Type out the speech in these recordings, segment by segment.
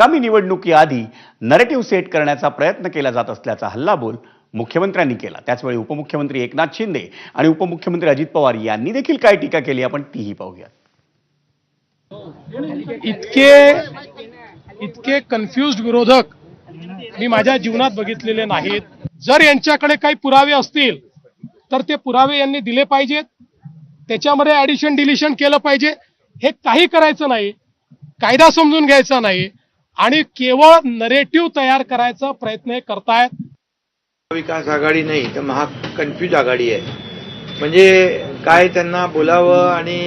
आगामी निवडणुकीआधी narrative set करण्याचा प्रयत्न केला जात असल्याचा हल्लाबोल मुख्यमंत्र्यांनी केला। त्याचवेळी उपमुख्यमंत्री एकनाथ शिंदे आणि उपमुख्यमंत्री अजित पवार यांनी देखील काय टीका केली आपण तीही पाहूया। इतके कन्फ्युज्ड विरोधक मी माझ्या जीवनात बघितलेले नाहीत। जर यांच्याकडे काही पुरावे असतील तर ते पुरावे यांनी दिले पाहिजेत, त्याच्यामध्ये ॲडिशन डिलिशन केलं पाहिजे। हे काही करायचं नाही, कायदा समजून घ्यायचा नाही आणि केवळ नरेटिव्ह तयार करायचा प्रयत्न हे करतायत। विकास आघाडी नाही तर कन्फ्यूज आघाडी आहे। म्हणजे काय त्यांना बोलावं आणि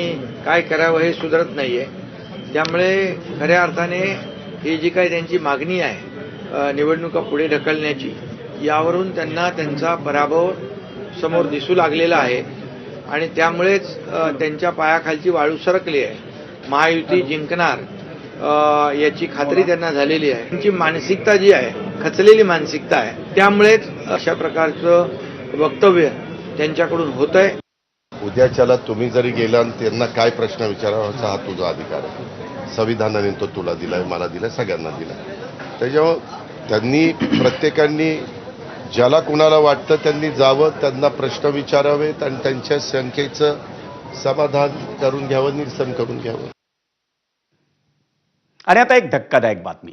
काय करावं हे सुधरत नाहीये। त्यामुळे खऱ्या अर्थाने ही जी काही त्यांची मागणी आहे निवडणुका पुढे ढकलण्याची, यावरून त्यांना त्यांचा पराभव समोर दिसू लागलेला आहे आणि त्यामुळेच त्यांच्या पायाखालची वाळू सरकली आहे। महायुती जिंकणार याची खात्री त्यांना झालेली आहे। त्यांची मानसिकता जी आहे खचलेली मानसिकता आहे, त्यामुळेच अशा प्रकारचं वक्तव्य त्यांच्याकडून होतंय। उद्याच्याला तुम्ही जरी गेला आणि त्यांना काय प्रश्न विचारावाचा हा तुझा अधिकार आहे। संविधानाने तो तुला दिलाय, मला दिलाय, सगळ्यांना दिलाय। त्याच्यामुळे त्यांनी प्रत्येकाने ज्याला कुणाला वाटतं त्यांनी जावं, त्यांना प्रश्न विचारावेत आणि त्यांच्या शंकेचं समाधान करून घ्यावं, निरसन करून घ्यावं। आणि आता एक धक्कादायक बातमी।